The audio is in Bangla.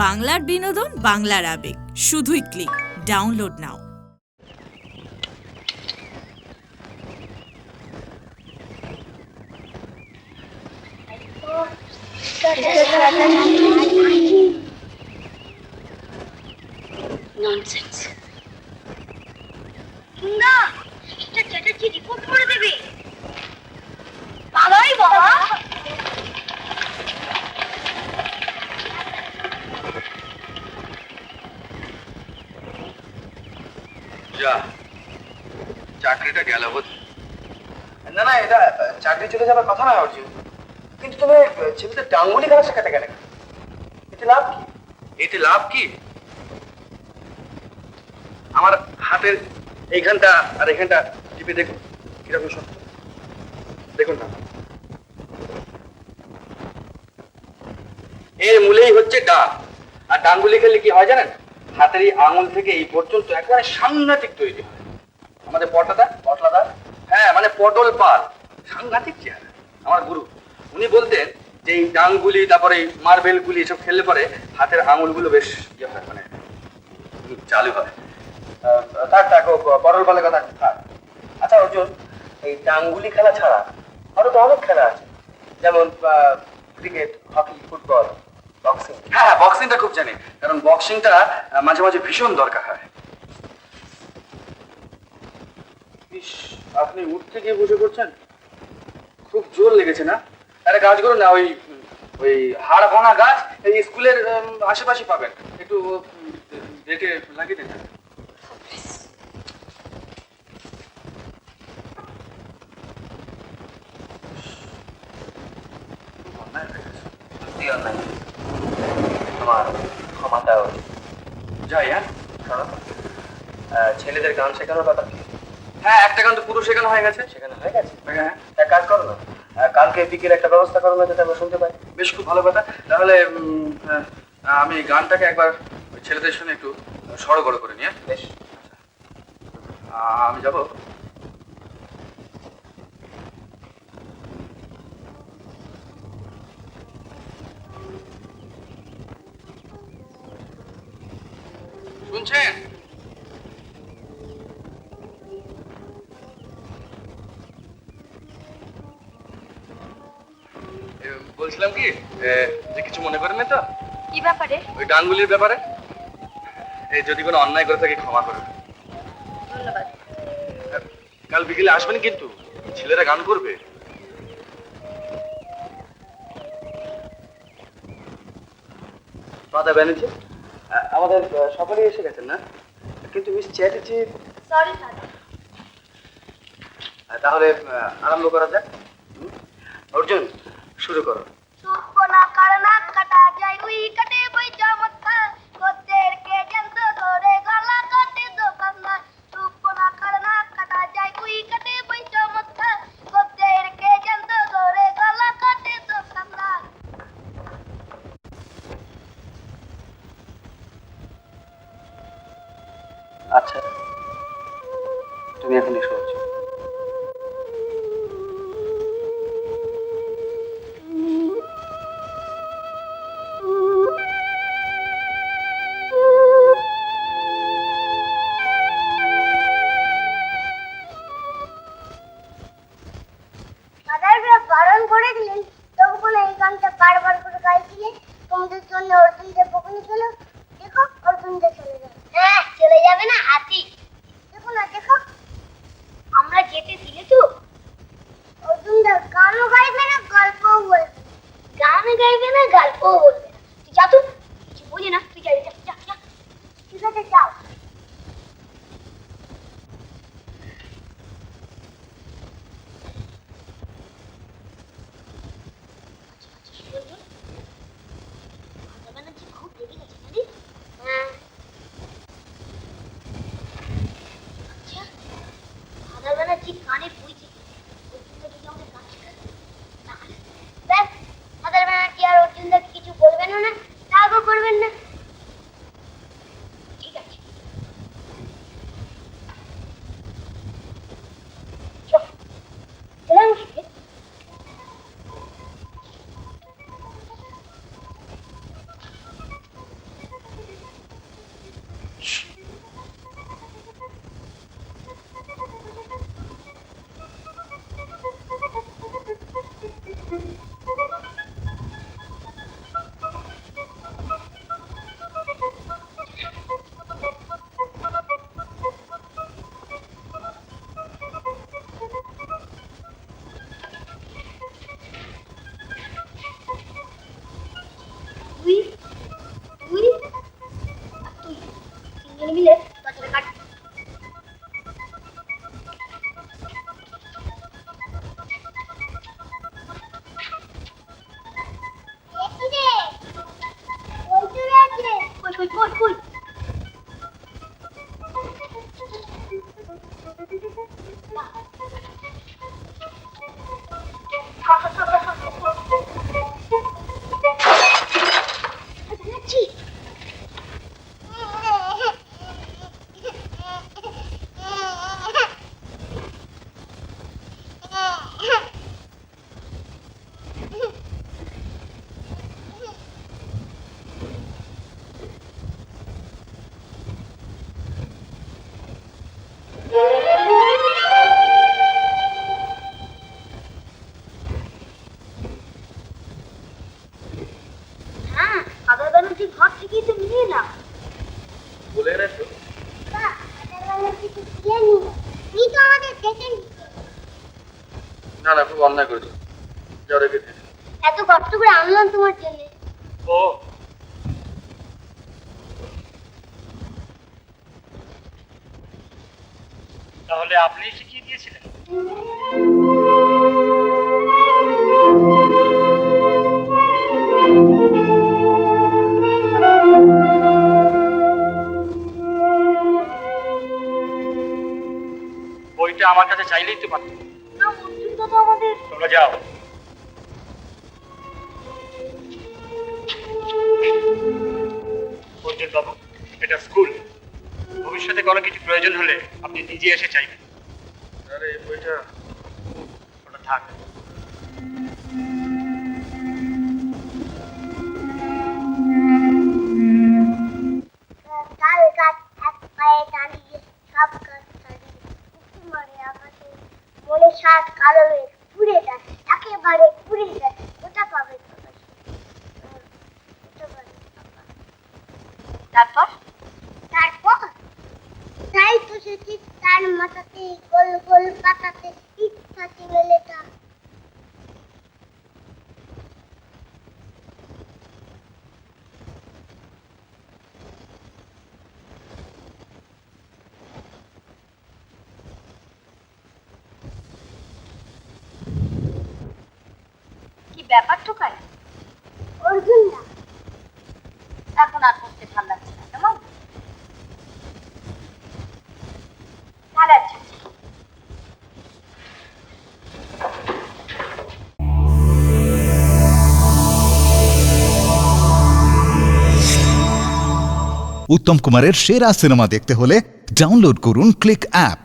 বাংলার বিনোদন, বাংলার আবেগ, শুধুই ক্লিক। ডাউনলোড নাও। ননসেন্স। না, এটা চ্যাটার্জি রিপোর্ট করে দেবে। বাবাই বাবা। যা, চাকরিটা গেল বোধ। না না, এটা চাকরি চলে যাবার কথা নয় অর্জুন, কিন্তু তুমি ছেলেদের ডাঙ্গুলি খেলা শেখাতে গেলে, এতে লাভ কি? এতে লাভ কি? আমার হাতের এইখানটা আর এখানটা টিপে দেখুন কিরকম শক্ত, দেখুন না। এর মূলেই হচ্ছে ডাং। আর ডাঙ্গুলি খেললে কি হয় জানেন? হাতের এই আঙুল থেকে এই পর্যন্ত একেবারে সাংঘাতিক তৈরি হয়। আমাদের পটলাদা, হ্যাঁ মানে পটল পাল, সাংঘাতিক চেহারা। আমার গুরু উনি বলতেন যে এই ডাংগুলি তারপরে এই মার্বেল গুলি এসব খেললে পরে হাতের আঙুলগুলো বেশ ইয়ে হয়, মানে চালু হয়। থাক পটল পালের কথা থাক। আচ্ছা অর্জুন, এই ডাংগুলি খেলা ছাড়া আরো তো অনেক খেলা আছে, যেমন ক্রিকেট, হকি, ফুটবল, বক্সিং। হ্যাঁ, বক্সিংটা খুব জানি, কারণ বক্সিংটা মাঝে মাঝে ভীষণ দরকার হয়। ইস, আপনি উঠতে গিয়ে বসে করছেন, খুব জোর লেগেছে না? একটা কাজ করুন না, ওই ওই হাড় ভাঙা গাছ এই স্কুলের আশেপাশে পাবেন, একটু দেখে লাগিয়ে দেন। আমার ক্ষমাটাও যাই। হ্যাঁ, ছেলেদের গান শেখানোর ব্যাপার কি? হ্যাঁ, একটা গান তো পুরো শেখানো হয়ে গেছে। হ্যাঁ, এক কাজ করো না, কালকে বিকেলে একটা ব্যবস্থা করো না, যাতে আমরা শুনতে পাই। বেশ, খুব ভালো কথা। তাহলে আমি গানটাকে একবার ছেলেদের সঙ্গে একটু সড়গড় করে নিয়ে বেশ। আমি যাব। শুনছেন? বলছিলাম কি, যে কিছু মনে করেন না তো? কি ব্যাপারে? ওই ডাঙ্গুলির ব্যাপারে। যদি কোনো অন্যায় করে থাকে ক্ষমা করবে। ধন্যবাদ। কাল বিকেলে আসবেন কিন্তু, ছেলেরা গান করবে। দাদা ব্যানার্জি, আমাদের সকলেই এসে গেছেন না, কিন্তু মিস চ্যাটার্জি। সরি দাদা। তাহলে আরম্ভ করা যাক। অর্জুন, শুরু করো। সুপনা কারনা কাটা যায় উই কাটে বই চমৎকার কোদের কে জন্ত ধরে গলা কাটে দোকানদার। সুপনা কারনা কাটা যায় উই কাটে বই চমৎকার কোদের কে জন্ত ধরে গলা কাটে দোকানদার। আচ্ছা, তুমি এখন এসো। দাদারা বারণ করে দিলেন, তবু কোনো এই গানটা বারবার করে গাইছিলে। তোমাদের জন্য অর্জুন দেব বকুনি গেল। দেখো অর্জুন দেব চলে যাবে। হ্যাঁ, চলে যাবে না হাতি। দেখো না, দেখো কই কই কই হ্যাঁ আদা ব্যানার্জি ঘর থেকেই তো নিয়ে এলাম বলে এনেছো? না না, খুব অন্যায় করেছো। যাও রেখে দিয়েছো। এত কষ্ট করে আনলাম তোমার জন্য ও তাহলে আপনি শিখিয়ে দিয়েছিলেন? বইটা আমার কাছে চাইলেই তো পারতেন। না অর্জুনটা তো আমাদের তোমরা যাও। অর্জুন বাবু, এটা স্কুল। ভবিষ্যতে কোনো কিছু প্রয়োজন হলে আপনি নিজে এসে চাইবেন। আরে এই বইটা ওটা থাক। তাল গাছ এক পায়ে দাঁড়িয়ে সব গাছ দাঁড়িয়ে উঁকি মারে আকাশে মনে সাত কালো মেঘ পুড়ে যায় একেবারে পুড়ে যায় ওটা পাবে তারপর তারপর তাই তো সে ঠিক তার মাথাতে গোল গোল পাতাতে ইচ্ছা ছিল লেখা কি ব্যাপার ঠোকাই অর্জুন না এখন আর পড়তে ভালো লাগছে না কেমন ভালো আছে উত্তম কুমারের সেরা সিনেমা দেখতে হলে ডাউনলোড করুন ক্লিক অ্যাপ।